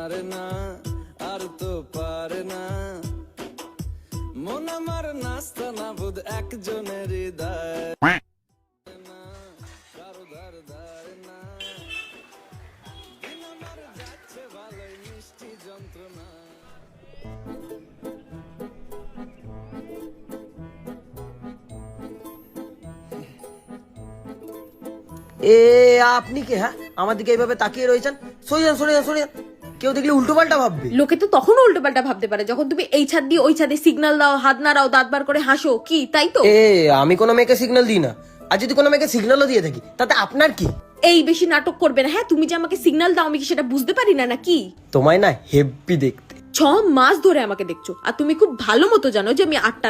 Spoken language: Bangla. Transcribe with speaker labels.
Speaker 1: মারে না আর তো পারে না মন আমার নাস্তা না বুধ একজনের হৃদয় না কারো ধার ধার না দিন আমার যাচ্ছে ভালোই মিষ্টি যন্ত্রণা।
Speaker 2: এ আপনি কে? হ্যাঁ, আমার দিকে এইভাবে তাকিয়ে রয়েছেন। সরে যান, সরে যান, সরে যান। কেউ দেখলে উল্টো পাল্টা ভাববে।
Speaker 3: লোকে তো তখনও উল্টোপাল্টা ভাবতে পারে যখন তুমি এই ছাদ দিয়ে ওই ছাদে সিগন্যাল দাও, হাত নাড়াও, দাঁত বার করে হাসো, কি তাই তো?
Speaker 2: আমি কোনো মেয়েকে সিগন্যাল দিই না। আর যদি কোনো মেয়েকে সিগন্যালও দিয়ে থাকি তাতে আপনার কি?
Speaker 3: এই বেশি নাটক করবে না। হ্যাঁ, তুমি যে আমাকে সিগন্যাল দাও আমি কি সেটা বুঝতে পারি না নাকি?
Speaker 2: তোমায় না হেব্বি দেখতে।
Speaker 3: 6 মাস ধরে আমাকে দেখছো আর তুমি খুব ভালো মতো জানো যে আমি 8টা